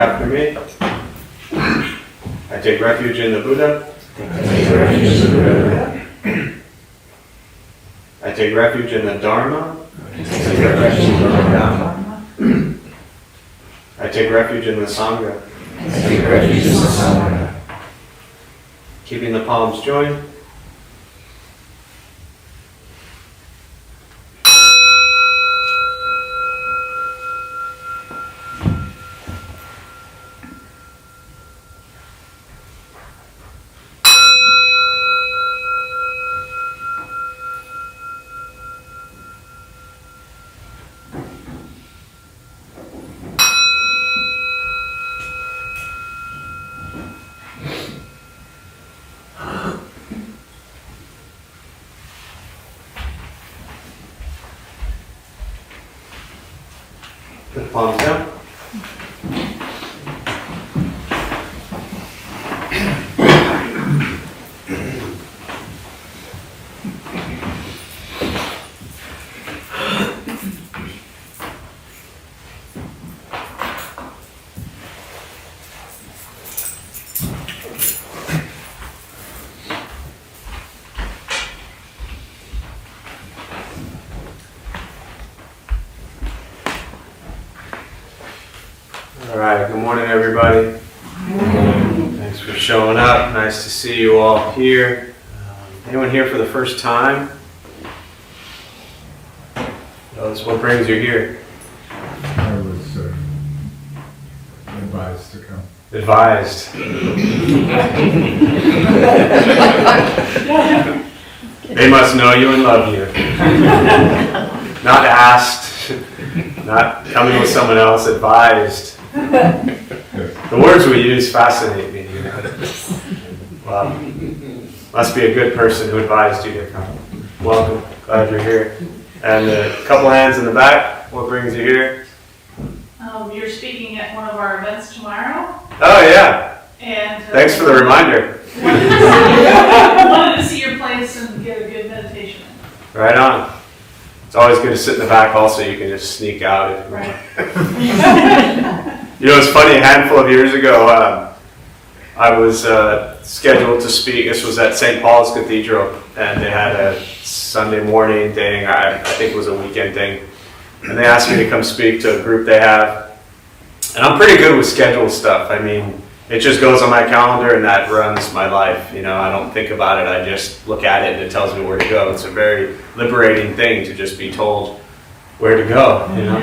After me. I take refuge in the Buddha. I take refuge in the Dharma. I take refuge in the Sangha. Keeping the palms joined. Put the palms down. Alright, good morning everybody. Thanks for showing up. Nice to see you all here. Anyone here for the first time? Notice what brings you here? I was advised to come. Advised. They must know you and love you. Not asked, not coming with someone else, advised. The words we use fascinate me. You know? Wow. Must be a good person who advised you to come. Welcome. Glad you're here. And a couple hands in the back. What brings you here? You're speaking at one of our events tomorrow. Oh, yeah. And thanks for the reminder. Wanted to see your place and get a good meditation in. Right on. It's always good to sit in the back also. You can just sneak out if you want. You know, it's funny, a handful of years ago, I was scheduled to speak. This was at St. Paul's Cathedral, and they had a Sunday morning thing. I think it was a weekend thing. And they asked me to come speak to a group they have. And I'm pretty good with scheduled stuff. I mean, it just goes on my calendar, and that runs my life. You know, I don't think about it. I just look at it, and it tells me where to go. It's a very liberating thing to just be told where to go, you know.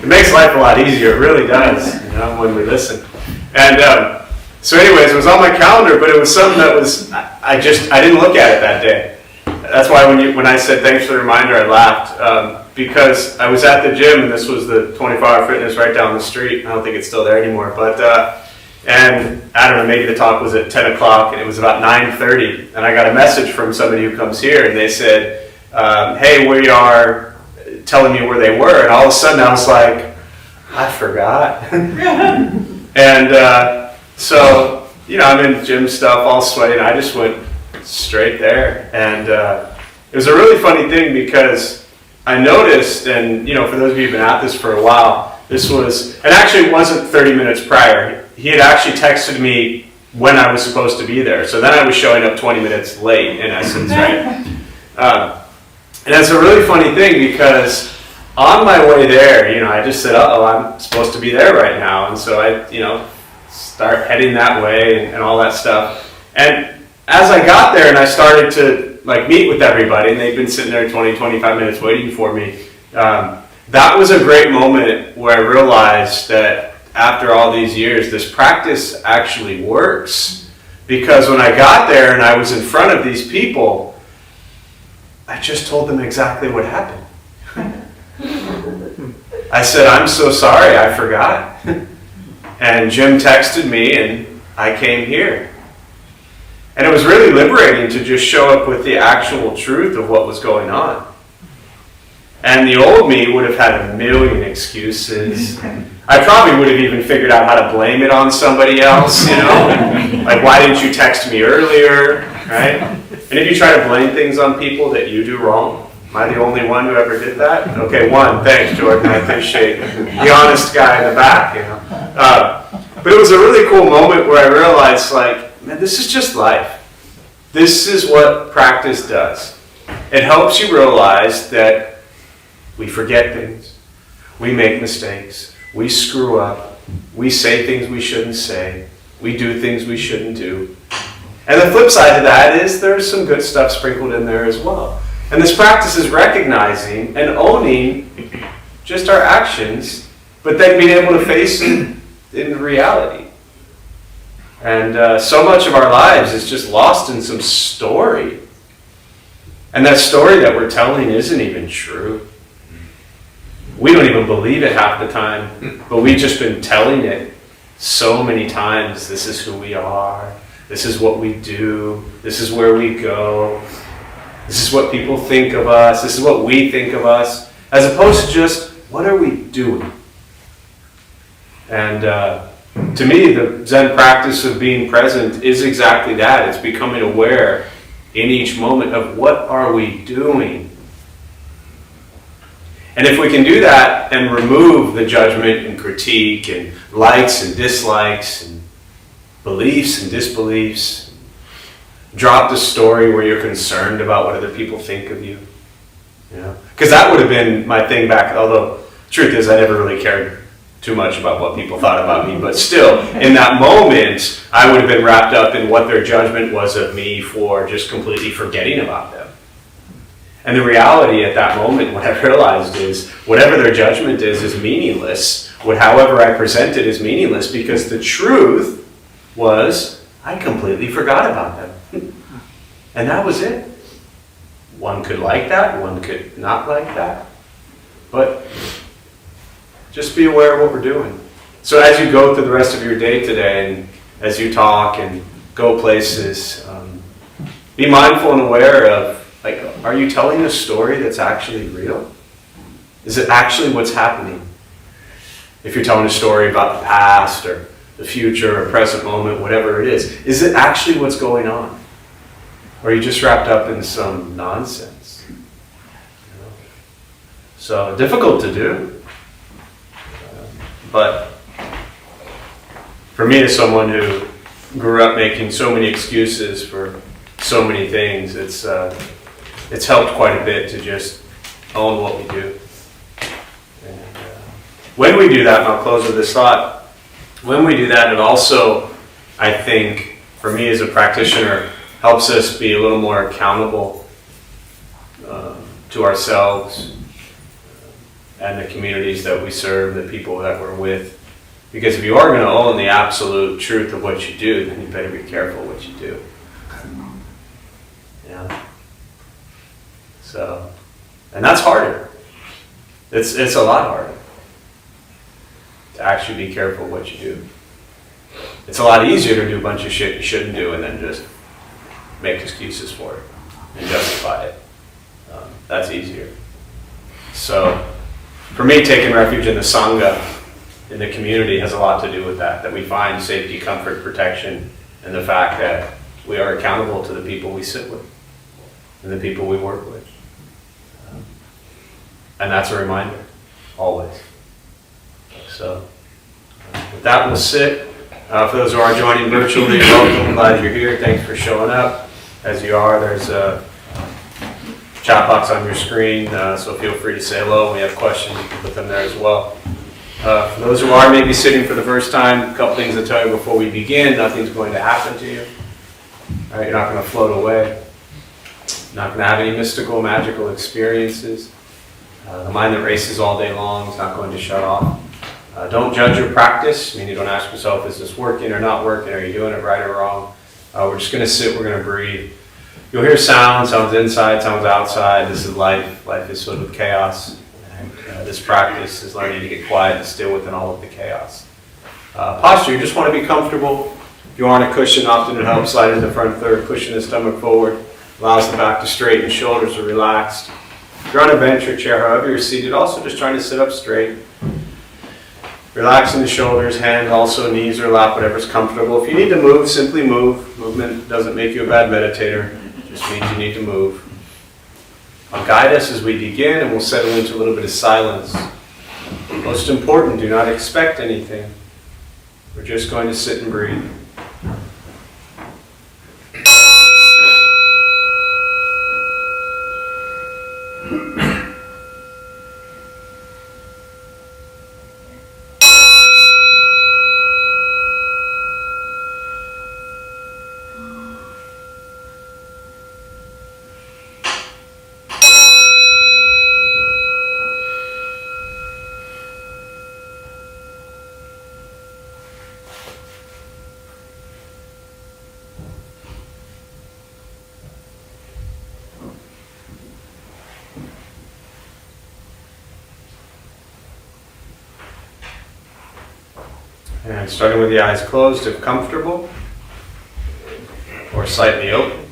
It makes life a lot easier. It really does, you know, when we listen. And so anyways, it was on my calendar, but it was something that was, I didn't look at it that day. That's why when I said thanks for the reminder, I laughed, because I was at the gym, and this was the 24-hour fitness right down the street. I don't think it's still there anymore, but, and I don't know, maybe the talk was at 10 o'clock, and it was about 9:30, and I got a message from somebody who comes here, and they said, hey, we are telling me where they were, and all of a sudden I was like, I forgot. And so, you know, I'm in gym stuff, all sweaty, and I just went straight there. And it was a really funny thing because I noticed, and you know, for those of you who've been at this for a while, this was, and actually it wasn't 30 minutes prior. He had actually texted me when I was supposed to be there. So then I was showing up 20 minutes late, in essence, right? And it's a really funny thing because on my way there, you know, I just said, uh-oh, I'm supposed to be there right now. And so I, you know, start heading that way and all that stuff. And as I got there and I started to like meet with everybody, and they'd been sitting there 20, 25 minutes waiting for me, that was a great moment where I realized that after all these years, this practice actually works. Because when I got there and I was in front of these people, I just told them exactly what happened. I said, I'm so sorry, I forgot. And Jim texted me and I came here. And it was really liberating to just show up with the actual truth of what was going on. And the old me would have had a million excuses. I probably would have even figured out how to blame it on somebody else, you know? Like, why didn't you text me earlier, right? And if you try to blame things on people that you do wrong, am I the only one who ever did that? Okay, one, thanks, Jordan. I appreciate the honest guy in the back, you know? But it was a really cool moment where I realized, like, man, this is just life. This is what practice does. It helps you realize that we forget things, we make mistakes, we screw up, we say things we shouldn't say, we do things we shouldn't do. And the flip side of that is there's some good stuff sprinkled in there as well. And this practice is recognizing and owning just our actions, but then being able to face it in reality. And so much of our lives is just lost in some story. And that story that we're telling isn't even true. We don't even believe it half the time, but we've just been telling it so many times. This is who we are. This is what we do. This is where we go. This is what people think of us. This is what we think of us. As opposed to just, what are we doing? And to me, the Zen practice of being present is exactly that. It's becoming aware in each moment of what are we doing. And if we can do that and remove the judgment and critique and likes and dislikes and beliefs and disbeliefs, drop the story where you're concerned about what other people think of you. Because that would have been my thing back, although the truth is I never really cared too much about what people thought about me, but still, in that moment, I would have been wrapped up in what their judgment was of me for just completely forgetting about them. And the reality at that moment, what I realized is, whatever their judgment is meaningless. However I present it is meaningless, because the truth was, I completely forgot about them. And that was it. One could like that, one could not like that. But just be aware of what we're doing. So as you go through the rest of your day today, and as you talk and go places, be mindful and aware of, like, are you telling a story that's actually real? Is it actually what's happening? If you're telling a story about the past or the future or present moment, whatever it is it actually what's going on? Or are you just wrapped up in some nonsense? So difficult to do. But for me, as someone who grew up making so many excuses for so many things, it's helped quite a bit to just own what we do. And when we do that, and I'll close with this thought, when we do that, it also, I think, for me as a practitioner, helps us be a little more accountable to ourselves and the communities that we serve, the people that we're with. Because if you are going to own the absolute truth of what you do, then you better be careful what you do. Yeah. So, and that's harder. It's a lot harder to actually be careful what you do. It's a lot easier to do a bunch of shit you shouldn't do and then just make excuses for it and justify it. That's easier. So, for me, taking refuge in the Sangha, in the community, has a lot to do with that we find safety, comfort, protection, and the fact that we are accountable to the people we sit with and the people we work with. And that's a reminder, always. So, with that, we'll sit. For those who are joining virtually, welcome. Glad you're here. Thanks for showing up. As you are, there's a chat box on your screen, so feel free to say hello. When we have questions, you can put them there as well. For those who are maybe sitting for the first time, a couple things to tell you before we begin. Nothing's going to happen to you. All right, you're not going to float away. You're not going to have any mystical, magical experiences. The mind that races all day long is not going to shut off. Don't judge your practice. I mean, you don't ask yourself, is this working or not working? Are you doing it right or wrong? We're just going to sit, we're going to breathe. You'll hear sounds inside, sounds outside. This is life. Life is filled with chaos. And, this practice is learning to get quiet and still within all of the chaos. Posture, you just want to be comfortable. If you're on a cushion, often it helps slide into the front third, pushing the stomach forward. Allows the back to straighten, shoulders are relaxed. If you're on a bench or chair, however you're seated, also just trying to sit up straight. Relaxing the shoulders, hand, also knees or lap, whatever's comfortable. If you need to move, simply move. Movement doesn't make you a bad meditator. It just means you need to move. I'll guide us as we begin, and we'll settle into a little bit of silence. Most important, do not expect anything. We're just going to sit and breathe. And starting with the eyes closed if comfortable, or slightly open.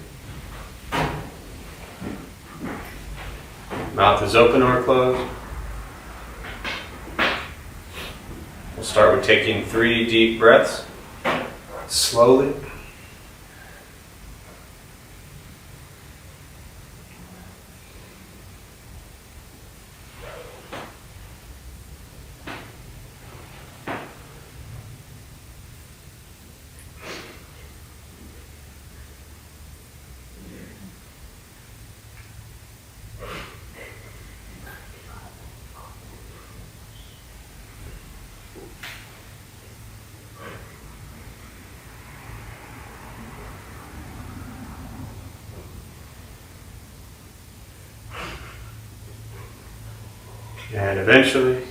Mouth is open or closed. We'll start with taking 3 deep breaths, slowly. And eventually,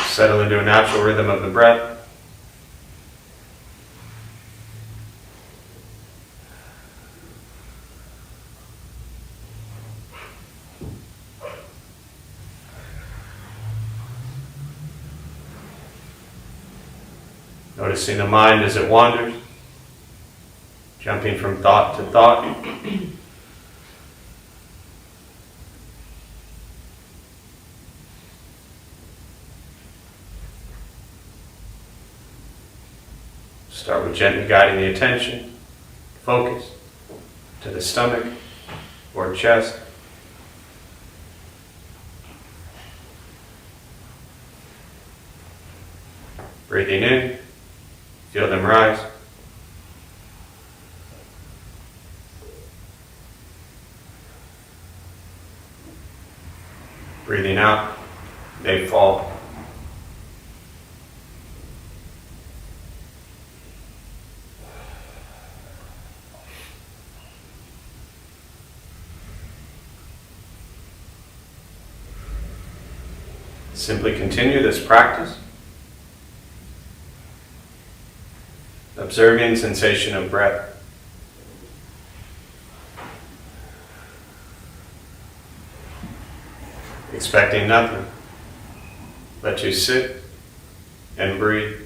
settle into a natural rhythm of the breath. Noticing the mind as it wanders, jumping from thought to thought. Start with gently guiding the attention, focus, to the stomach or chest. Breathing in, feel them rise. Breathing out, they fall. Simply continue this practice, observing sensation of breath. Expecting nothing, but to sit and breathe.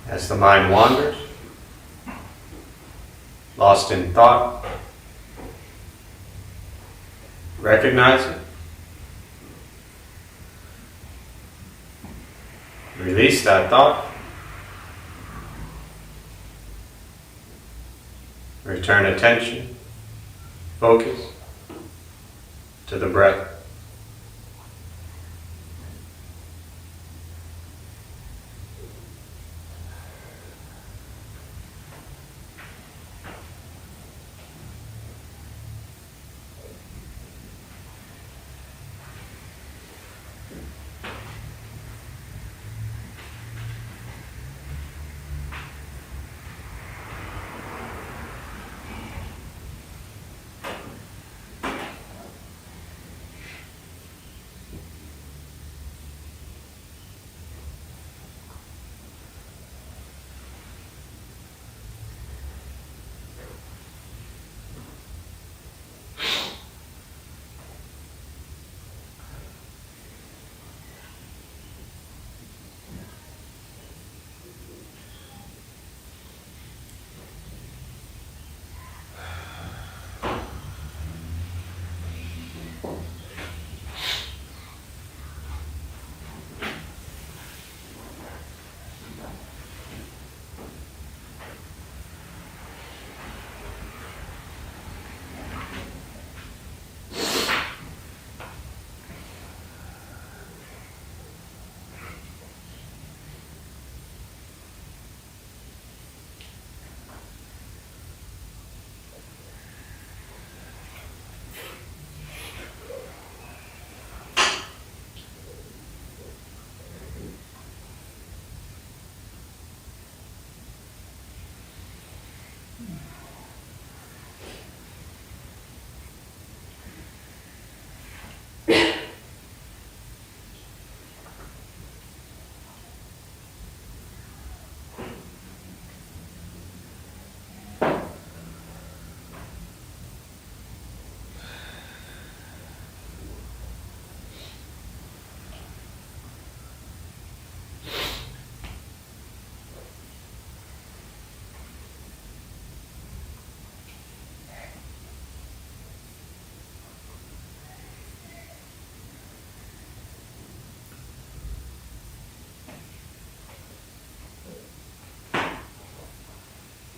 As the mind wanders, lost in thought, recognize it. Release that thought. Return attention, focus to the breath.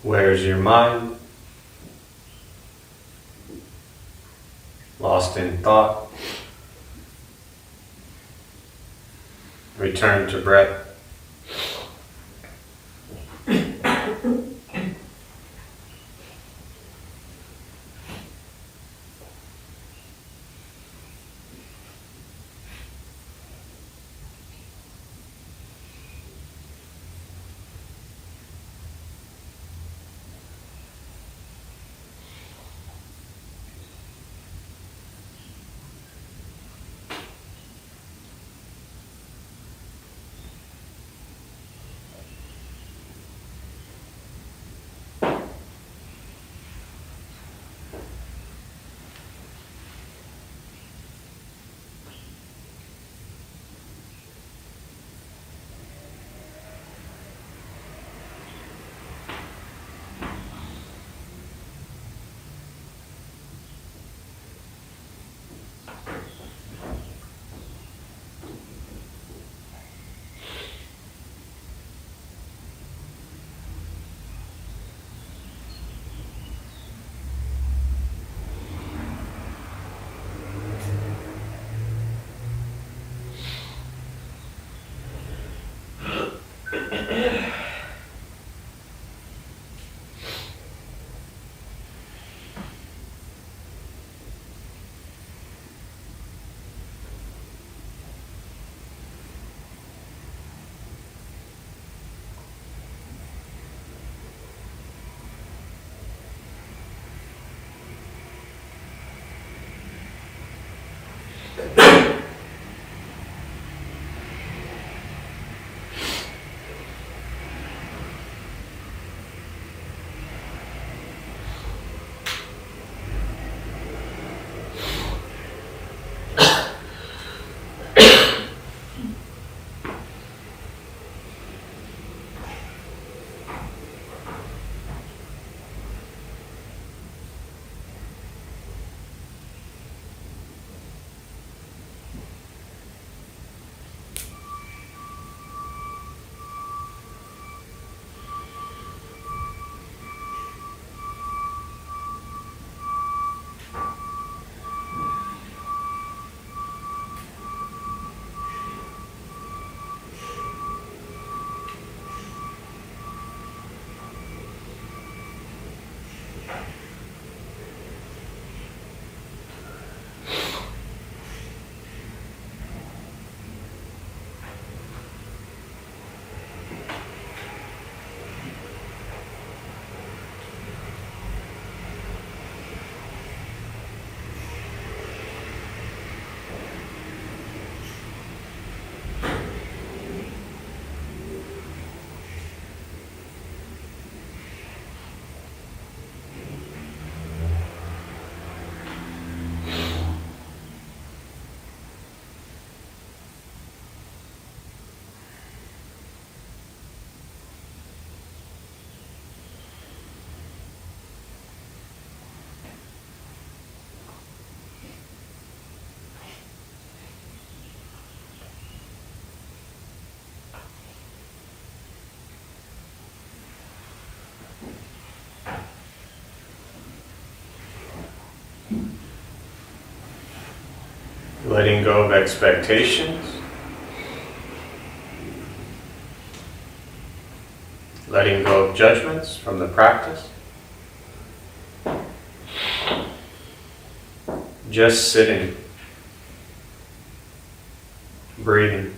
Where's your mind? Lost in thought? Return to breath. Letting go of expectations. Letting go of judgments from the practice. Just sitting. Breathing.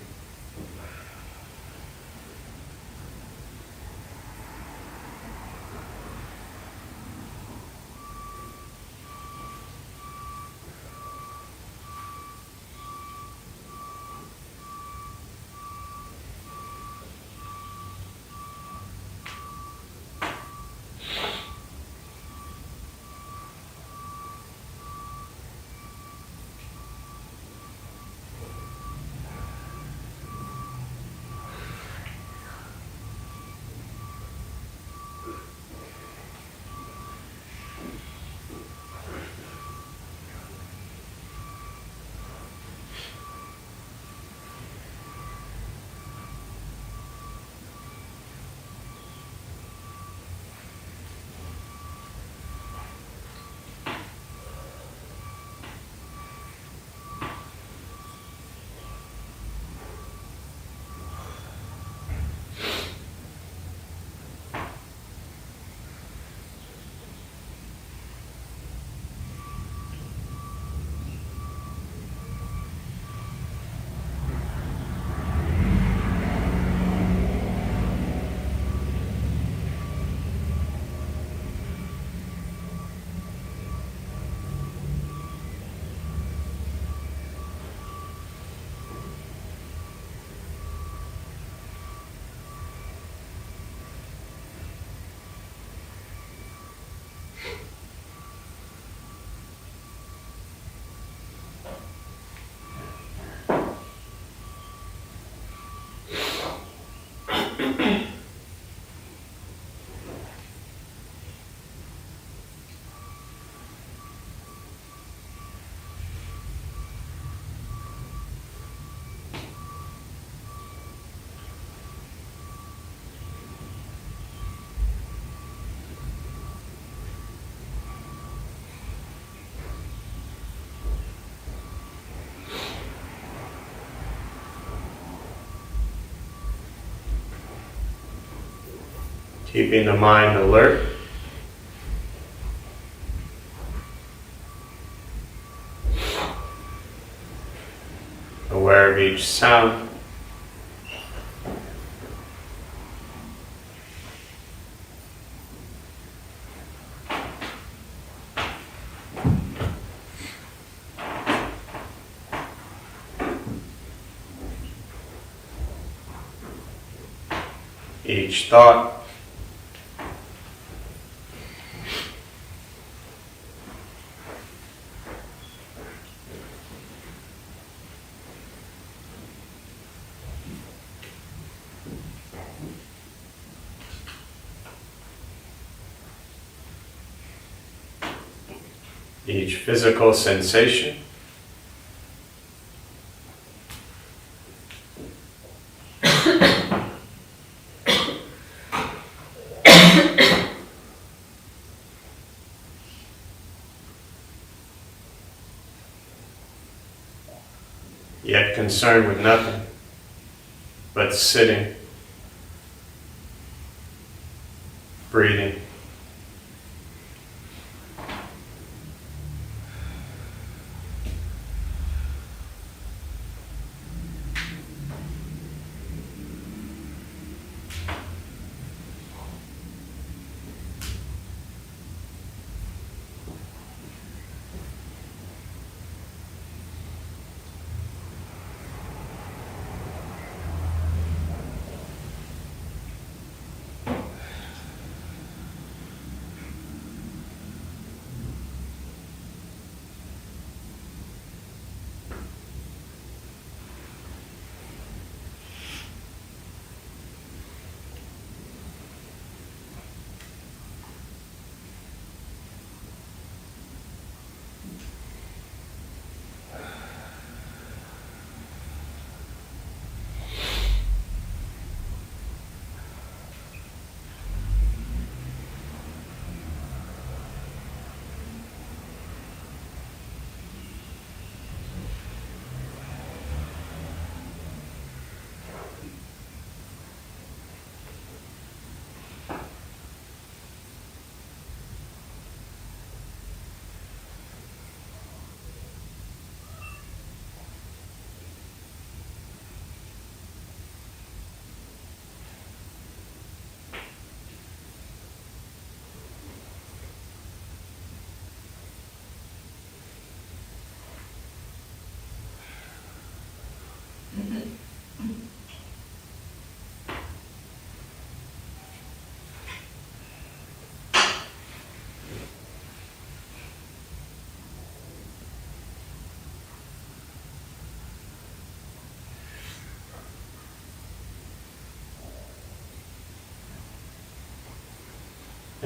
Keeping the mind alert. Aware of each sound. Each thought. Each physical sensation. Yet concerned with nothing but sitting, breathing.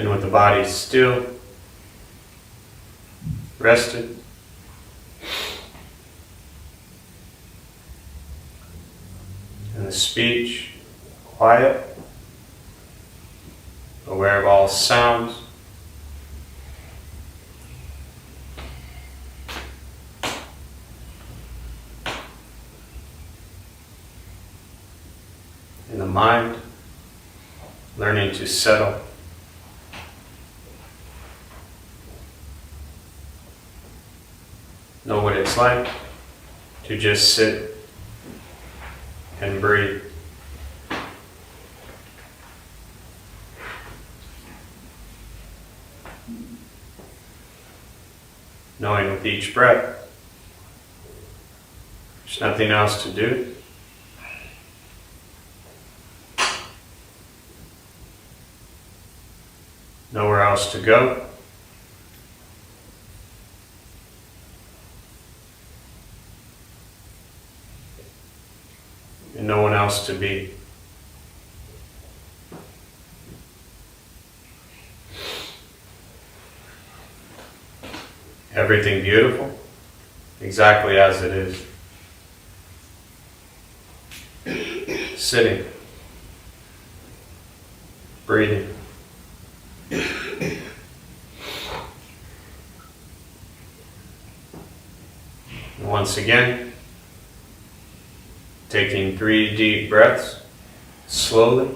And with the body still, rested, and the speech quiet, aware of all sounds. In the mind, learning to settle. Know what it's like to just sit and breathe. Knowing with each breath, there's nothing else to do. Nowhere else to go. And no one else to be. Everything beautiful, exactly as it is. Sitting, breathing. And once again, taking 3 deep breaths, slowly.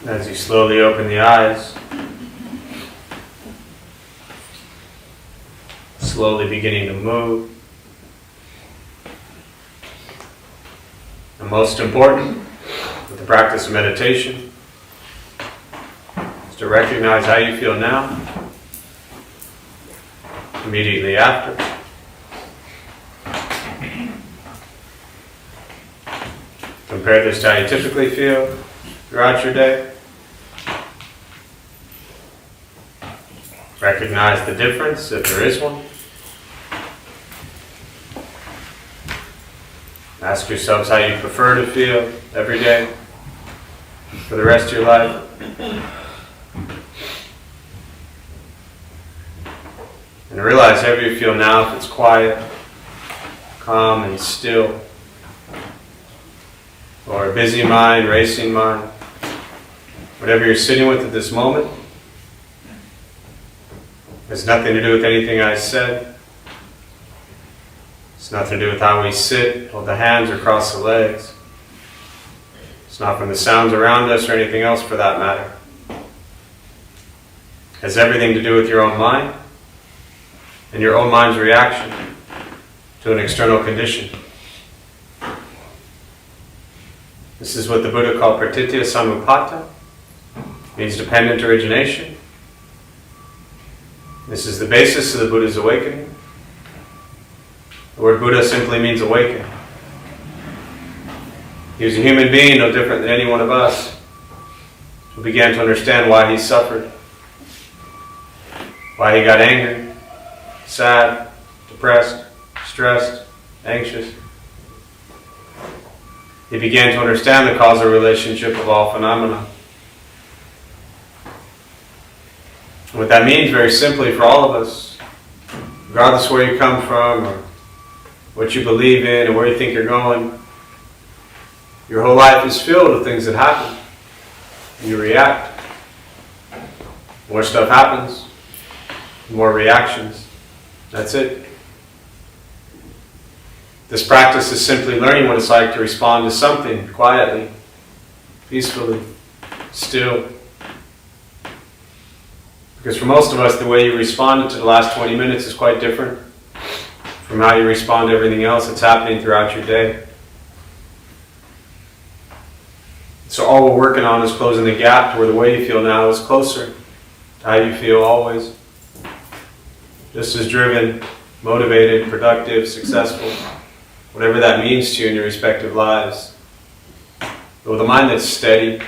As you slowly open the eyes, slowly beginning to move. And most important, with the practice of meditation, is to recognize how you feel now, immediately after. Compare this to how you typically feel throughout your day. Recognize the difference, if there is one. Ask yourselves how you prefer to feel every day for the rest of your life. And realize however you feel now, if it's quiet, calm and still, or a busy mind, racing mind, whatever you're sitting with at this moment, has nothing to do with anything I said. It's nothing to do with how we sit, hold the hands or cross the legs. It's not from the sounds around us or anything else for that matter. It has everything to do with your own mind and your own mind's reaction to an external condition. This is what the Buddha called pratitya samuppada, means dependent origination. This is the basis of the Buddha's awakening. The word Buddha simply means awaken. He was a human being, no different than any one of us, who began to understand why he suffered, why he got angry, sad, depressed, stressed, anxious. He began to understand the causal relationship of all phenomena. And what that means, very simply, for all of us, regardless of where you come from, or what you believe in, or where you think you're going, your whole life is filled with things that happen. You react. More stuff happens, more reactions. That's it. This practice is simply learning what it's like to respond to something quietly, peacefully, still. Because for most of us, the way you responded to the last 20 minutes is quite different from how you respond to everything else that's happening throughout your day. So all we're working on is closing the gap to where the way you feel now is closer to how you feel always. Just as driven, motivated, productive, successful, whatever that means to you in your respective lives. But with a mind that's steady,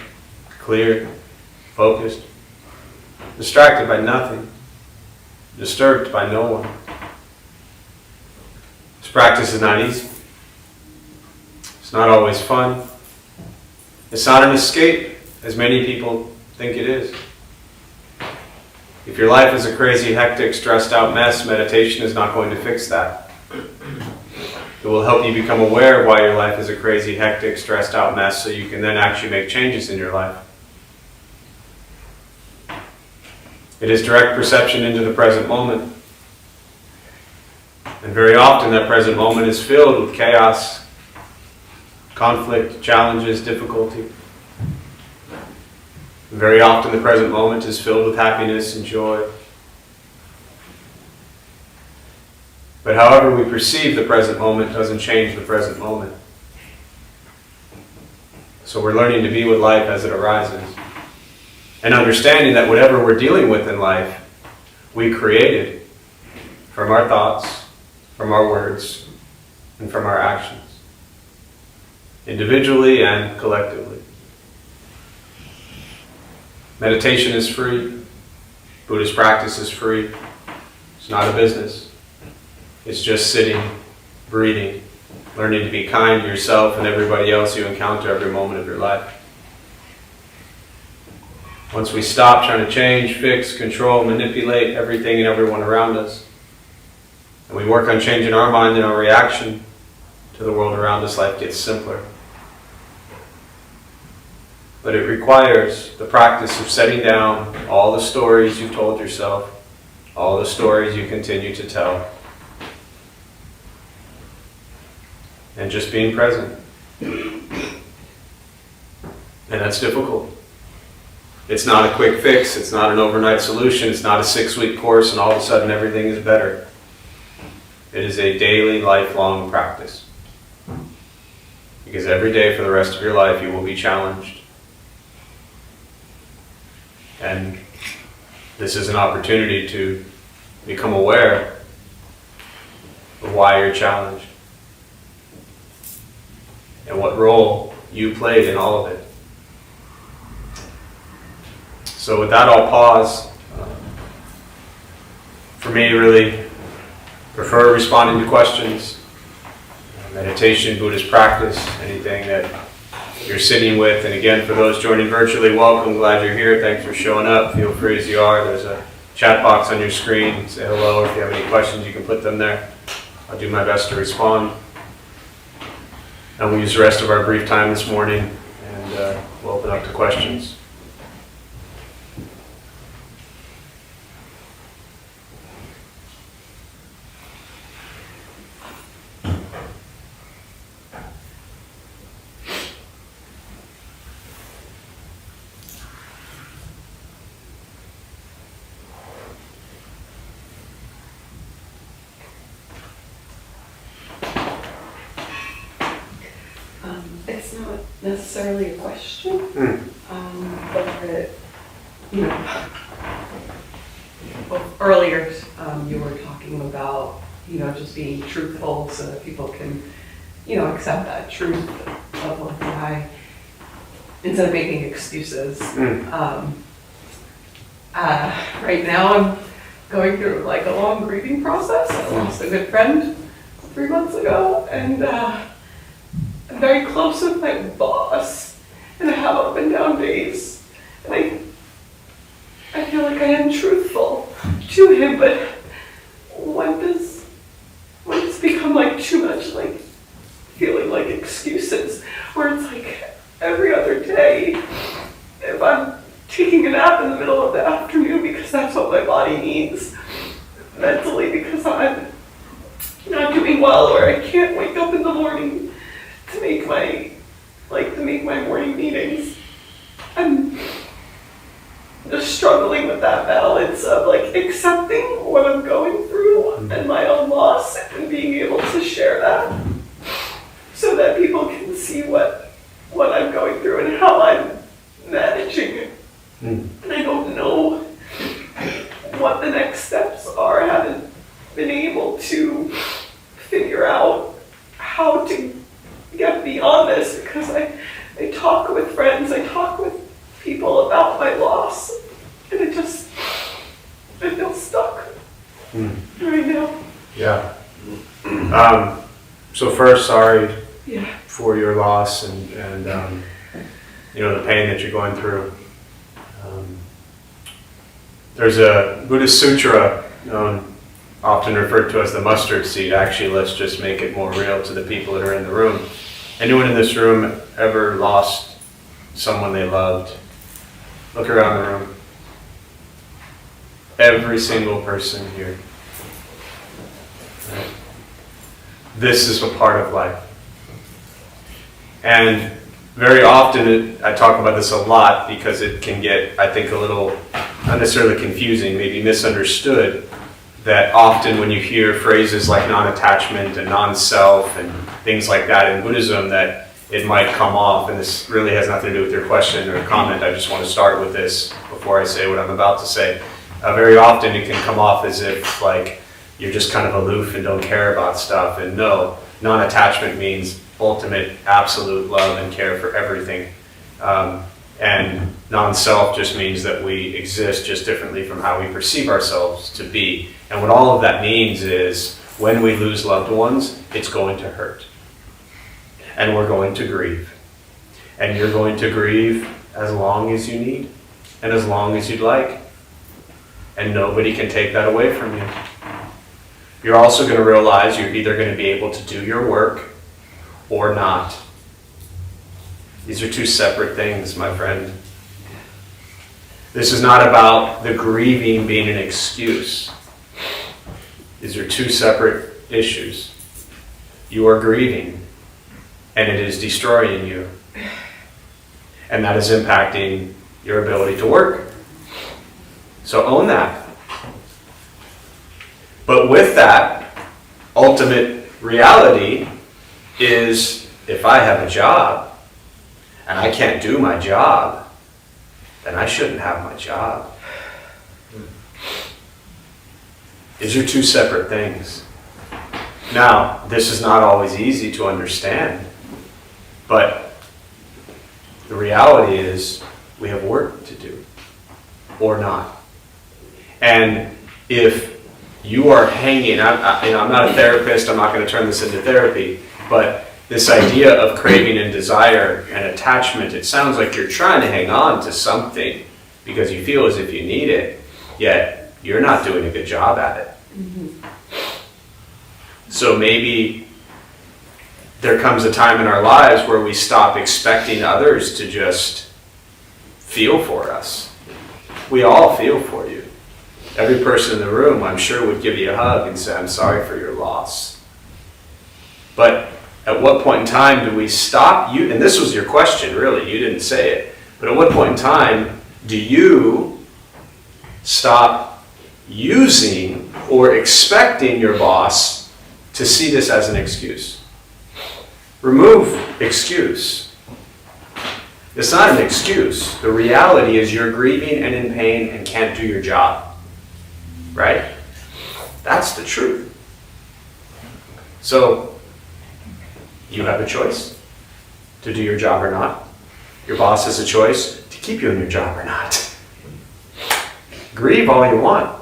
clear, focused, distracted by nothing, disturbed by no one. This practice is not easy. It's not always fun. It's not an escape, as many people think it is. If your life is a crazy, hectic, stressed out mess, meditation is not going to fix that. It will help you become aware of why your life is a crazy, hectic, stressed out mess so you can then actually make changes in your life. It is direct perception into the present moment. And very often that present moment is filled with chaos, conflict, challenges, difficulty. And very often the present moment is filled with happiness and joy. But however we perceive the present moment doesn't change the present moment. So we're learning to be with life as it arises. And understanding that whatever we're dealing with in life, we created from our thoughts, from our words, and from our actions. Individually and collectively. Meditation is free. Buddhist practice is free. It's not a business. It's just sitting, breathing, learning to be kind to yourself and everybody else you encounter every moment of your life. Once we stop trying to change, fix, control, manipulate everything and everyone around us, and we work on changing our mind and our reaction to the world around us, life gets simpler. But it requires the practice of setting down all the stories you've told yourself, all the stories you continue to tell, and just being present. And that's difficult. It's not a quick fix, it's not an overnight solution, it's not a 6-week course and all of a sudden everything is better. It is a daily, lifelong practice. Because every day for the rest of your life you will be challenged. And this is an opportunity to become aware of why you're challenged and what role you played in all of it. So with that, I'll pause. For me, really prefer responding to questions, meditation, Buddhist practice, anything that you're sitting with. And again, for those joining virtually, welcome. Glad you're here. Thanks for showing up. Feel free as you are. There's a chat box on your screen. Say hello. If you have any questions, you can put them there. I'll do my best to respond. And we'll use the rest of our brief time this morning, and we'll open up to questions. It's not necessarily a question, but well, earlier you were talking about just being truthful so that people can accept that truth of what I, instead of making excuses. Right now I'm going through like a long grieving process. I lost a good friend 3 months ago, and very close with my boss, and I have up and down days, and I feel like I am truthful to him, but when does it's become like too much, like feeling like excuses, where it's like every other day, if I'm taking a nap in the middle of the afternoon because that's what my body needs, mentally because I'm not doing well, or I can't wake up in the morning to make my morning meetings. I'm just struggling with that balance of like accepting what I'm going through and my own loss, and being able to share that so that people can see what I'm going through and how I'm managing it. And I don't know what the next steps are. I haven't been able to figure out how to get beyond this, because I talk with friends, I talk with people about my loss, and I feel stuck right now. Yeah. So first, sorry Yeah. for your loss and the pain that you're going through. There's a Buddhist sutra often referred to as the mustard seed. Actually, let's just make it more real to the people that are in the room. Anyone in this room ever lost someone they loved? Look around the room. Every single person here. Right? This is a part of life. And very often, I talk about this a lot because it can get, I think, a little, not necessarily confusing, maybe misunderstood, that often when you hear phrases like non-attachment and non-self and things like that in Buddhism, that it might come off, and this really has nothing to do with your question or comment. I just want to start with this before I say what I'm about to say. Very often it can come off as if like you're just kind of aloof and don't care about stuff, and no, non-attachment means ultimate absolute love and care for everything. And non-self just means that we exist just differently from how we perceive ourselves to be. And what all of that means is when we lose loved ones, it's going to hurt. And we're going to grieve. And you're going to grieve as long as you need and as long as you'd like. And nobody can take that away from you. You're also going to realize you're either going to be able to do your work or not. These are two separate things, my friend. This is not about the grieving being an excuse. These are two separate issues. You are grieving, and it is destroying you. And that is impacting your ability to work. So own that. But with that, ultimate reality is if I have a job and I can't do my job, then I shouldn't have my job. These are two separate things. Now, this is not always easy to understand, but the reality is we have work to do, or not. And if you are hanging, I'm not a therapist, I'm not going to turn this into therapy, but this idea of craving and desire and attachment, it sounds like you're trying to hang on to something because you feel as if you need it, yet you're not doing a good job at it. Mm-hmm. So maybe there comes a time in our lives where we stop expecting others to just feel for us. We all feel for you. Every person in the room, I'm sure, would give you a hug and say, I'm sorry for your loss. But at what point in time do we stop you? And this was your question, really. You didn't say it. But at what point in time do you stop using or expecting your boss to see this as an excuse? Remove excuse. It's not an excuse. The reality is you're grieving and in pain and can't do your job. Right? That's the truth. So, you have a choice to do your job or not. Your boss has a choice to keep you in your job or not. Grieve all you want.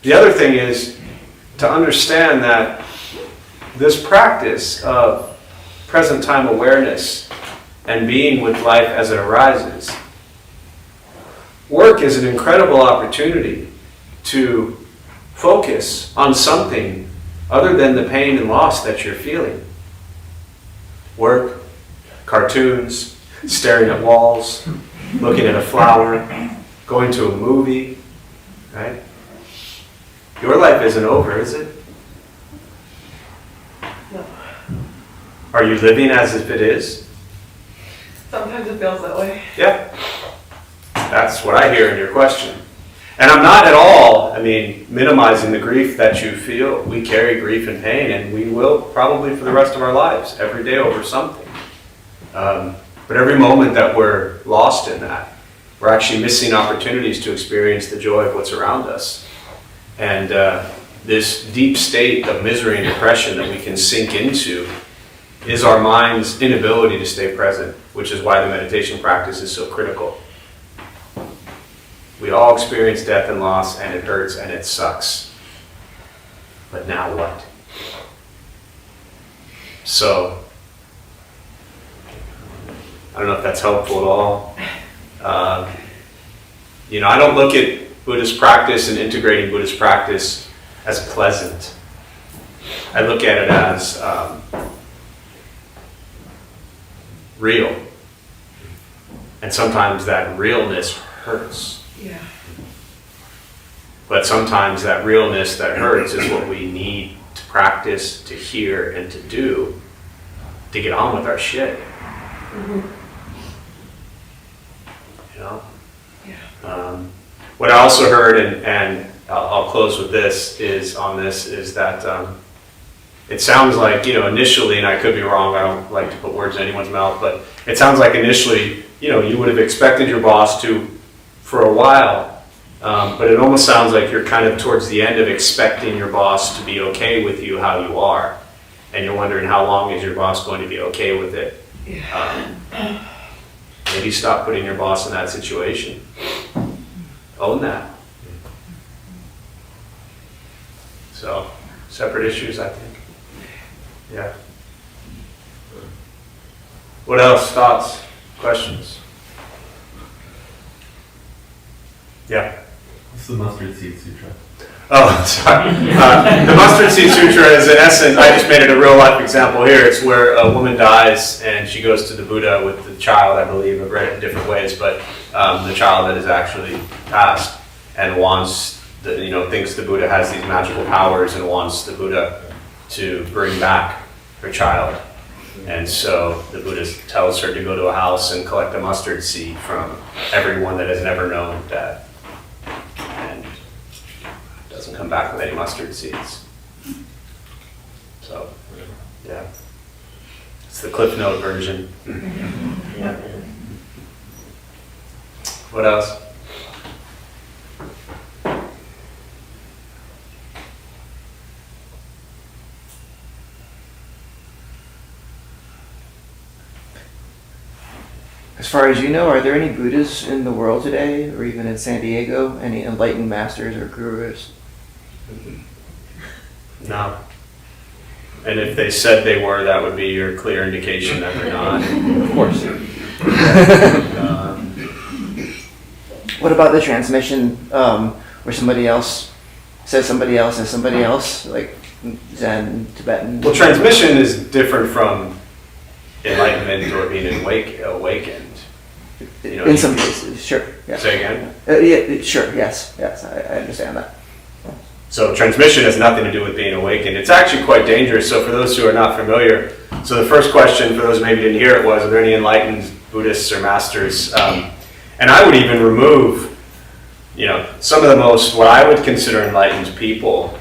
The other thing is, to understand that this practice of present time awareness and being with life as it arises, work is an incredible opportunity to focus on something other than the pain and loss that you're feeling. Work, cartoons, staring at walls, looking at a flower, going to a movie, right? Your life isn't over, is it? No. Are you living as if it is? Sometimes it feels that way. Yeah. That's what I hear in your question. And I'm not at all, minimizing the grief that you feel. We carry grief and pain, and we will probably for the rest of our lives, every day over something. But every moment that we're lost in that, we're actually missing opportunities to experience the joy of what's around us. And this deep state of misery and depression that we can sink into is our mind's inability to stay present, which is why the meditation practice is so critical. We all experience death and loss, and it hurts and it sucks. But now what? So, I don't know if that's helpful at all. I don't look at Buddhist practice and integrating Buddhist practice as pleasant. I look at it as real. And sometimes that realness hurts. Yeah. But sometimes that realness that hurts is what we need to practice, to hear, and to do to get on with our shit. Mm-hmm. Yeah. What I also heard, and I'll close with this, is that it sounds like, initially, and I could be wrong, I don't like to put words in anyone's mouth, but it sounds like initially, you would have expected your boss to, for a while, but it almost sounds like you're kind of towards the end of expecting your boss to be okay with you how you are, and you're wondering how long is your boss going to be okay with it. Yeah. Maybe stop putting your boss in that situation. Own that. So, separate issues, I think. Yeah. What else? Thoughts? Questions? Yeah. What's the mustard seed sutra? Oh, sorry. The Mustard Seed Sutra is, in essence, I just made it a real life example here. It's where a woman dies and she goes to the Buddha with the child, I believe. I've read it in different ways, but the child that is actually passed and wants, thinks the Buddha has these magical powers and wants the Buddha to bring back her child. And so the Buddha tells her to go to a house and collect a mustard seed from everyone that has never known death. And doesn't come back with any mustard seeds. So, yeah. It's the Cliff Note version. Yeah. What else? As far as you know, are there any Buddhists in the world today, or even in San Diego, any enlightened masters or gurus? No. And if they said they were, that would be your clear indication that they're not. Of course. What about the transmission where somebody else says somebody else as somebody else, like Zen, Tibetan? Well, transmission is different from enlightenment or being awakened. In some cases, sure. Yeah. Say again? Yeah, sure, yes, I understand that. So transmission has nothing to do with being awakened. It's actually quite dangerous. So for those who are not familiar, so the first question, for those who maybe didn't hear it, was, are there any enlightened Buddhists or masters? And I would even remove, some of the most, what I would consider enlightened people,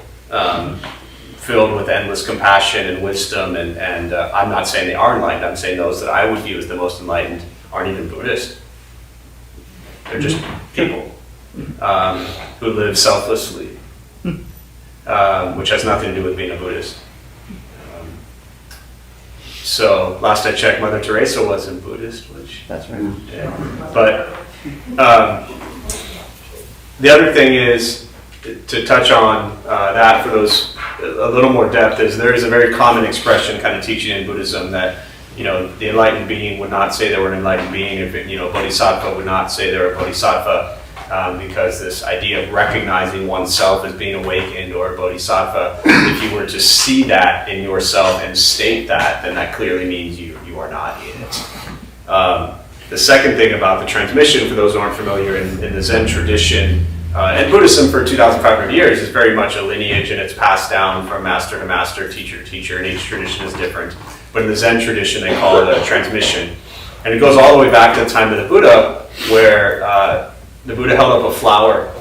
filled with endless compassion and wisdom. And I'm not saying they are enlightened. I'm saying those that I would view as the most enlightened aren't even Buddhist. They're just people who live selflessly. Which has nothing to do with being a Buddhist. So last I checked, Mother Teresa wasn't Buddhist, which... That's right. Yeah. But the other thing is, to touch on that for those a little more depth is there is a very common expression kind of teaching in Buddhism that, the enlightened being would not say they were an enlightened being. If Bodhisattva would not say they're a Bodhisattva, because this idea of recognizing oneself as being awakened or a Bodhisattva, if you were to see that in yourself and state that, then that clearly means you are not in it. The second thing about the transmission, for those who aren't familiar, in the Zen tradition, and Buddhism for 2,500 years is very much a lineage, and it's passed down from master to master, teacher to teacher, and each tradition is different. But in the Zen tradition, they call it a transmission. And it goes all the way back to the time of the Buddha, where the Buddha held up a flower,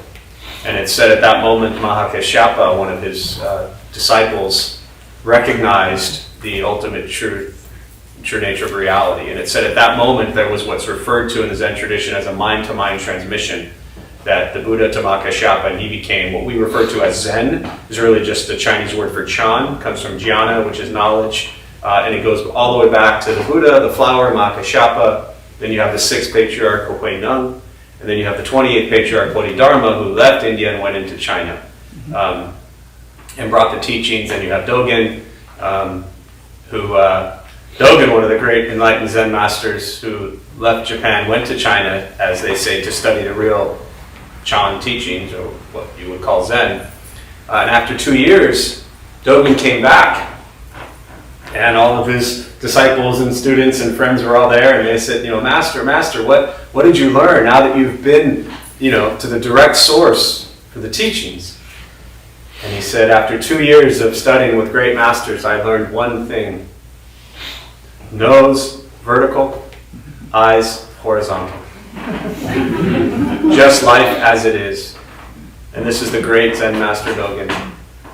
and it said at that moment, Mahakashyapa, one of his disciples, recognized the ultimate true nature of reality. And it said at that moment there was what's referred to in the Zen tradition as a mind-to-mind transmission, that the Buddha to Mahakashyapa, and he became what we refer to as Zen, is really just the Chinese word for Chan, comes from jnana, which is knowledge, and it goes all the way back to the Buddha, the flower, Mahakashyapa, then you have the 6th patriarch, Hui Neng, and then you have the 28th patriarch, Bodhidharma, who left India and went into China, and brought the teachings. And you have Dogen, Dogen, one of the great enlightened Zen masters, who left Japan, went to China, as they say, to study the real Chan teachings, or what you would call Zen. And after 2 years, Dogen came back, and all of his disciples and students and friends were all there, and they said, Master, what did you learn now that you've been, to the direct source for the teachings? And he said, after 2 years of studying with great masters, I learned one thing: nose vertical, eyes horizontal. Just life as it is. And this is the great Zen Master Dogen,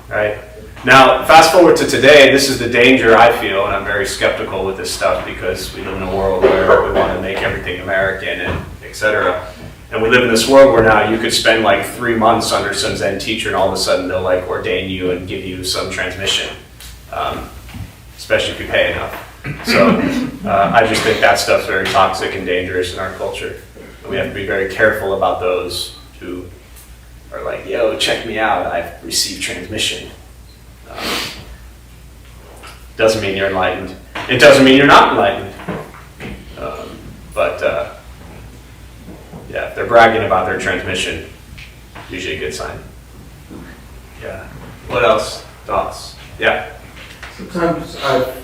right? Now, fast forward to today, this is the danger I feel, and I'm very skeptical with this stuff because we live in a world where we want to make everything American and etc. And we live in this world where now you could spend like 3 months under some Zen teacher and all of a sudden they'll like ordain you and give you some transmission, especially if you pay enough. So I just think that stuff's very toxic and dangerous in our culture. And we have to be very careful about those who are like, yo, check me out, I've received transmission. Doesn't mean you're enlightened. It doesn't mean you're not enlightened. Yeah, if they're bragging about their transmission, usually a good sign. Yeah. What else? Thoughts? Yeah. Sometimes I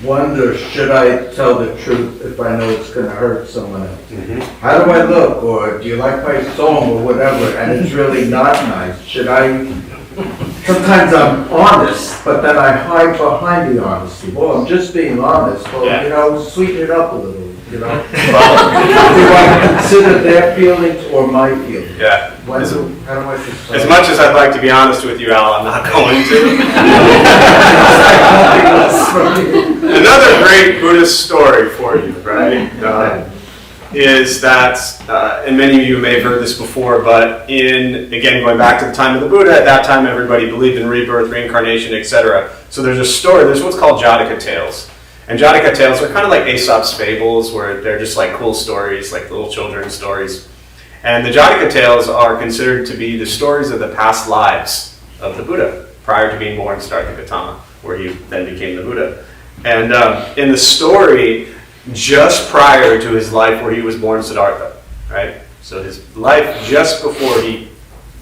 wonder, should I tell the truth if I know it's going to hurt someone else? Mm-hmm. How do I look? Or do you like my song or whatever? And it's really not nice. Should I? Sometimes I'm honest, but then I hide behind the honesty. Well, I'm just being honest. Well, Yeah. Sweeten it up a little, do I consider their feelings or my feelings? Yeah. How do I decide? As much as I'd like to be honest with you, Al, I'm not going to. Another great Buddhist story for you, right? Is that, and many of you may have heard this before, but again, going back to the time of the Buddha, at that time everybody believed in rebirth, reincarnation, etc. So there's a story, there's what's called Jataka tales. And Jataka tales are kind of like Aesop's fables, where they're just like cool stories, like little children's stories. And the Jataka tales are considered to be the stories of the past lives of the Buddha, prior to being born Siddhartha Gautama, where he then became the Buddha. And in the story, just prior to his life where he was born Siddhartha, right? So his life just before he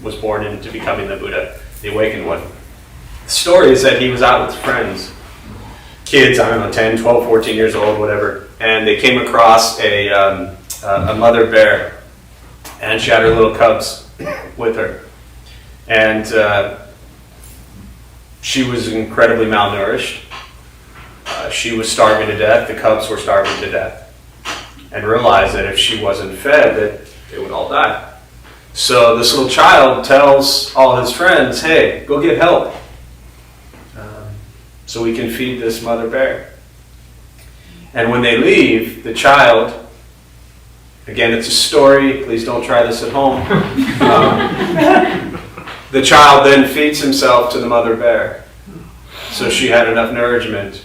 was born into becoming the Buddha, the awakened one. The story is that he was out with friends, kids, 10, 12, 14 years old, whatever, and they came across a mother bear, and she had her little cubs with her. And she was incredibly malnourished. She was starving to death, the cubs were starving to death, and realized that if she wasn't fed, that they would all die. So this little child tells all his friends, hey, go get help so we can feed this mother bear. And when they leave, the child, again, it's a story, please don't try this at home, the child then feeds himself to the mother bear. So she had enough nourishment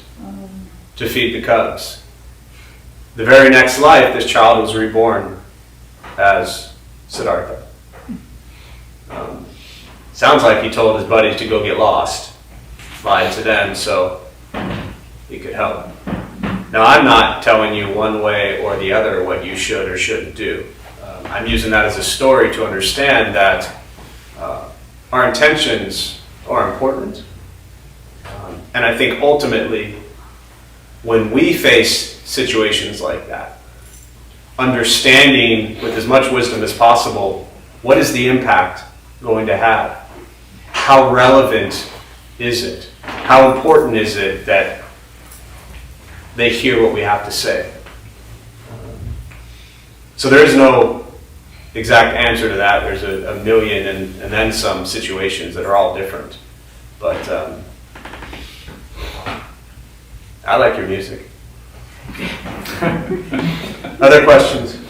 to feed the cubs. The very next life, this child was reborn as Siddhartha. Sounds like he told his buddies to go get lost. applied to them, so it could help. Now, I'm not telling you one way or the other what you should or shouldn't do. I'm using that as a story to understand that our intentions are important. And I think ultimately, when we face situations like that, understanding with as much wisdom as possible, what is the impact going to have? How relevant is it? How important is it that they hear what we have to say? So there is no exact answer to that. There's a million and then some situations that are all different. But I like your music. Other questions?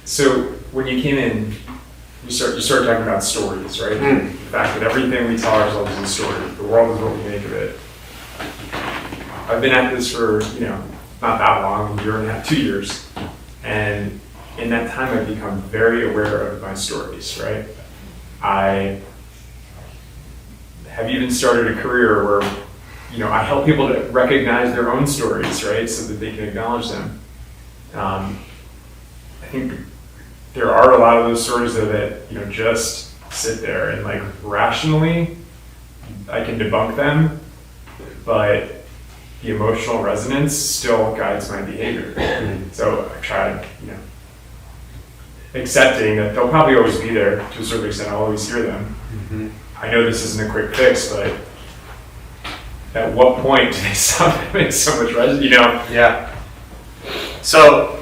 So when you came in, you started talking about stories, right? The fact that everything we tell ourselves is a story. The world is what we make of it. I've been at this for, not that long, a year and a half, 2 years. And in that time, I've become very aware of my stories, right? I have even started a career where, I help people to recognize their own stories, right? So that they can acknowledge them. I think there are a lot of those stories though that, just sit there and like rationally, I can debunk them, but the emotional resonance still guides my behavior. So I tried, accepting that they'll probably always be there to a certain extent. I'll always hear them. I know this isn't a quick fix, but at what point do they stop having so much resonance? Yeah. So,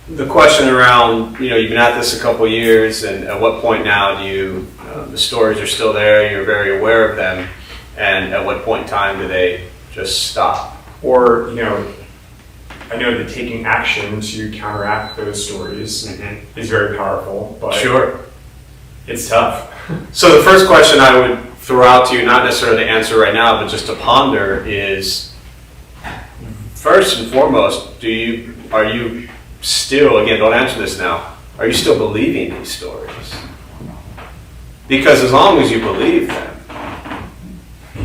the question around, you've been at this a couple years, and at what point now do you, the stories are still there, you're very aware of them, and at what point in time do they just stop? Or, I know that taking action to counteract those stories is very powerful, but Sure. it's tough. So the first question I would throw out to you, not necessarily to answer right now, but just to ponder is, first and foremost, are you still, again, don't answer this now, are you still believing these stories? Because as long as you believe them,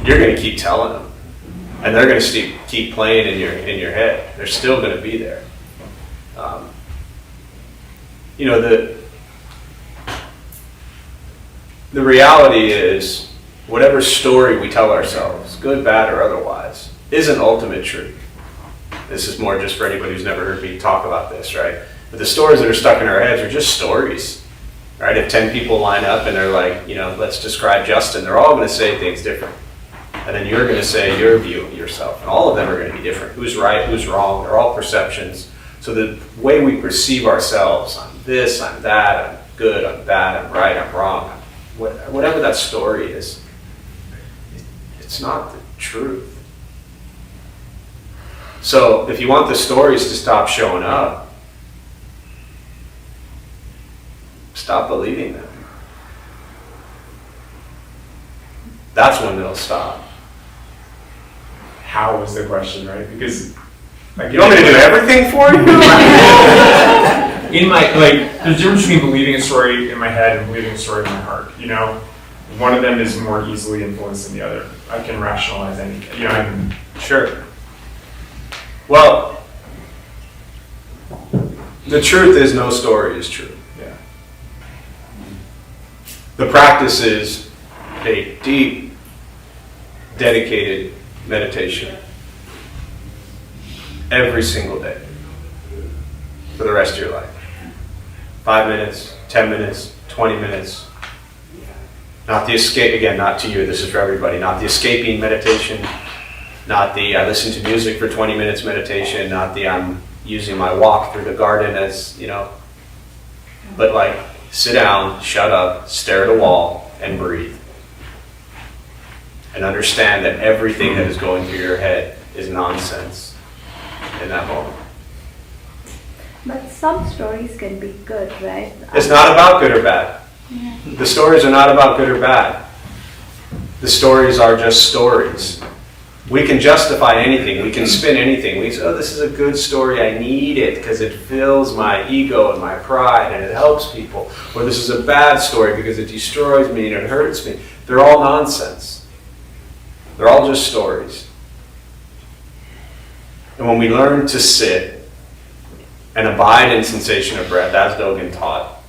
you're going to keep telling them. And they're going to keep playing in your head. They're still going to be there. The reality is, whatever story we tell ourselves, good, bad, or otherwise, isn't ultimate truth. This is more just for anybody who's never heard me talk about this, right? But the stories that are stuck in our heads are just stories, right? If 10 people line up and they're like, let's describe Justin, they're all going to say things different. And then you're going to say your view of yourself. And all of them are going to be different. Who's right, who's wrong, they're all perceptions. So the way we perceive ourselves, I'm this, I'm that, I'm good, I'm bad, I'm right, I'm wrong, whatever that story is, it's not the truth. So if you want the stories to stop showing up, stop believing them. That's when they'll stop. How was the question, right? Because You want me to do everything for you? there's a difference between believing a story in my head and believing a story in my heart. One of them is more easily influenced than the other. I can rationalize anything. Sure. Well, the truth is no story is true. Yeah. The practice is a deep, dedicated meditation every single day for the rest of your life. 5 minutes, 10 minutes, 20 minutes. Not the escape, again, not to you, this is for everybody, not the escaping meditation, not the I listen to music for 20 minutes meditation, not the I'm using my walk through the garden as, but sit down, shut up, stare at a wall, and breathe. And understand that everything that is going through your head is nonsense in that moment. But some stories can be good, right? It's not about good or bad. The stories are not about good or bad. The stories are just stories. We can justify anything. We can spin anything. We say, oh, this is a good story. I need it because it fills my ego and my pride and it helps people. Or this is a bad story because it destroys me and it hurts me. They're all nonsense. They're all just stories. And when we learn to sit and abide in sensation of breath, as Dogen taught,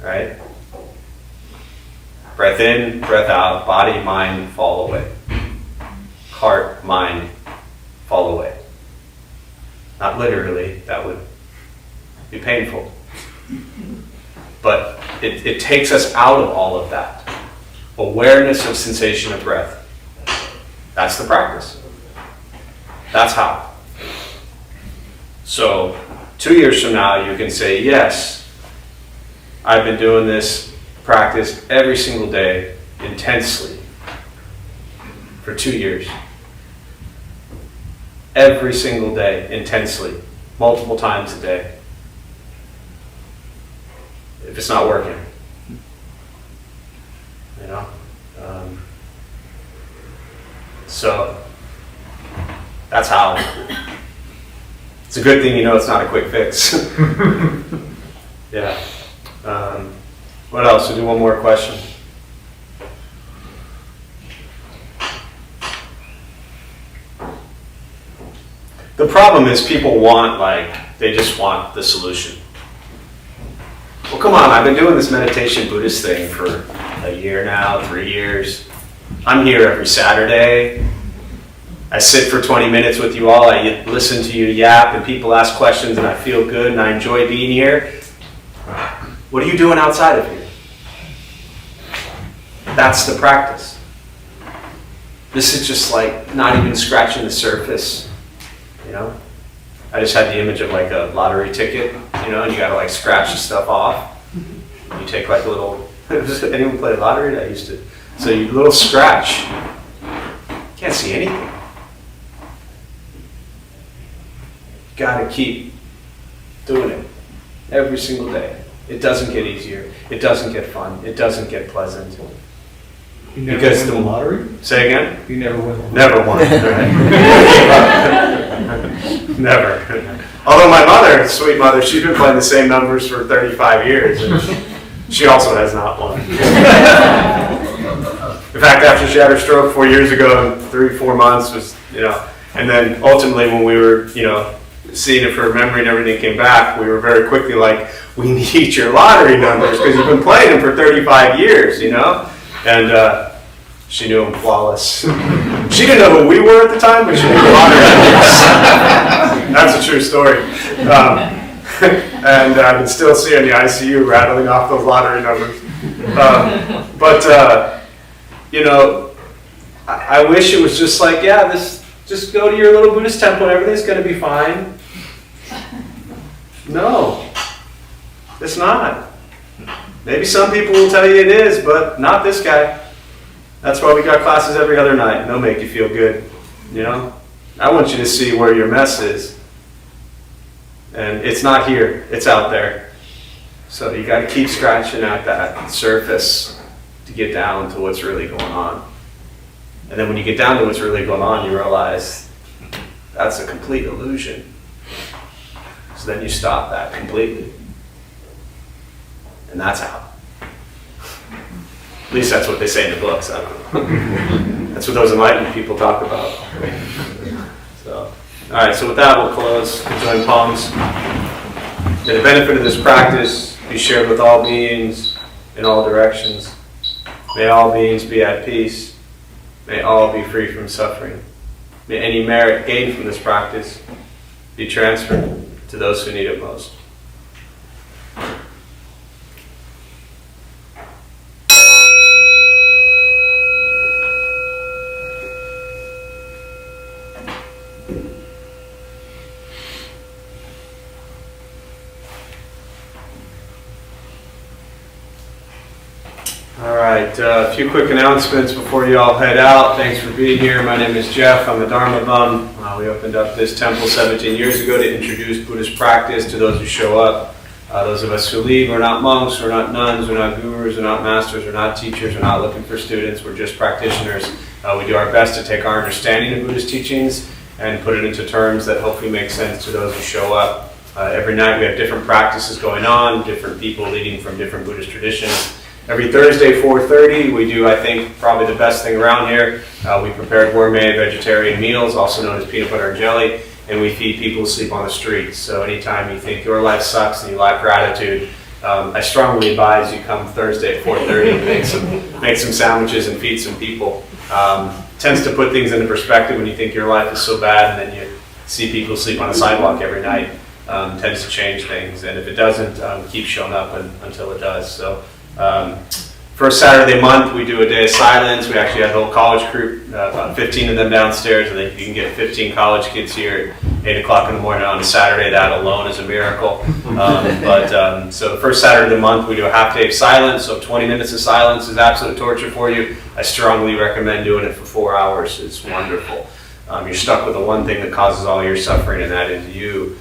right? Breath in, breath out, body, mind, fall away. Heart, mind, fall away. Not literally, that would be painful. But it takes us out of all of that. Awareness of sensation of breath. That's the practice. That's how. So, 2 years from now, you can say, yes, I've been doing this practice every single day, intensely, for 2 years. Every single day, intensely, multiple times a day. If it's not working, you know? So, that's how. It's a good thing you know it's not a quick fix. Yeah. What else? We'll do one more question. The problem is people want, they just want the solution. Well, come on, I've been doing this meditation Buddhist thing for a year now, 3 years. I'm here every Saturday. I sit for 20 minutes with you all. I listen to you yap and people ask questions and I feel good and I enjoy being here. What are you doing outside of here? That's the practice. This is just not even scratching the surface. You know, I just had the image of a lottery ticket, and you gotta scratch the stuff off. You take a little, anyone play lottery? I used to. So you little scratch. Can't see anything. Gotta keep doing it every single day. It doesn't get easier. It doesn't get fun. It doesn't get pleasant. You never Because win the lottery? Say again? You never win the lottery? Never won. Never. Although my mother, sweet mother, she's been playing the same numbers for 35 years, and she also has not won. In fact, after she had her stroke 4 years ago, in 3-4 months and then ultimately when we were, seeing it for her memory and everything came back, we were very quickly we need your lottery numbers because you've been playing them for 35 years, And she knew them flawless. She didn't know who we were at the time, but she knew the lottery numbers. That's a true story. And I can still see her in the ICU rattling off those lottery numbers. I wish it was just just go to your little Buddhist temple and everything's going to be fine. No, it's not. Maybe some people will tell you it is, but not this guy. That's why we got classes every other night, and they'll make you feel good. I want you to see where your mess is. And it's not here, it's out there. So you got to keep scratching at that surface to get down to what's really going on. And then when you get down to what's really going on, you realize that's a complete illusion. So then you stop that completely. And that's how. At least that's what they say in the books. I don't know. That's what those enlightened people talk about. So, all right, so with that, we'll close. Join palms. May the benefit of this practice be shared with all beings in all directions. May all beings be at peace. May all be free from suffering. May any merit gained from this practice be transferred to those who need it most. A few quick announcements before you all head out. Thanks for being here. My name is Jeff. I'm a Dharma Bum. We opened up this temple 17 years ago to introduce Buddhist practice to those who show up. Those of us who leave, we're not monks, we're not nuns, we're not gurus, we're not masters, we're not teachers, we're not looking for students, we're just practitioners. We do our best to take our understanding of Buddhist teachings and put it into terms that hopefully make sense to those who show up. Every night we have different practices going on, different people leading from different Buddhist traditions. Every Thursday, 4:30, we do, I think, probably the best thing around here. We prepare gourmet vegetarian meals, also known as peanut butter and jelly, and we feed people who sleep on the streets. So anytime you think your life sucks and you lack gratitude, I strongly advise you come Thursday at 4:30 and make some sandwiches and feed some people. Tends to put things into perspective when you think your life is so bad and then you see people sleep on the sidewalk every night. Tends to change things, and if it doesn't, keep showing up until it does. So first Saturday a month we do a day of silence. We actually have a whole college group, about 15 of them downstairs. I think you can get 15 college kids here at 8 o'clock in the morning on a Saturday. That alone is a miracle. So the first Saturday of the month we do a half day of silence, so 20 minutes of silence is absolute torture for you. I strongly recommend doing it for 4 hours. It's wonderful. You're stuck with the one thing that causes all your suffering, and that is you.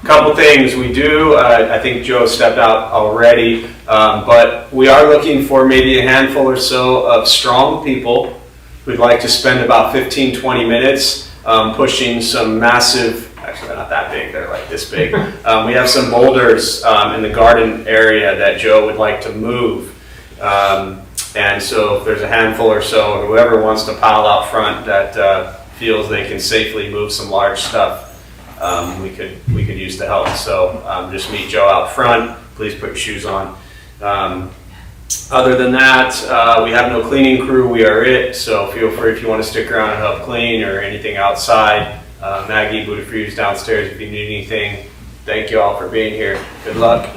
Couple things we do, I think Joe stepped out already, but we are looking for maybe a handful or so of strong people who'd like to spend about 15-20 minutes pushing some massive, actually they're not that big, they're like this big. We have some boulders in the garden area that Joe would like to move. And so if there's a handful or so, or whoever wants to pile out front that feels they can safely move some large stuff, we could use the help. So just meet Joe out front. Please put your shoes on. Other than that, we have no cleaning crew. We are it. So feel free if you want to stick around and help clean or anything outside. Maggie, Buddha Free is downstairs if you need anything. Thank you all for being here. Good luck.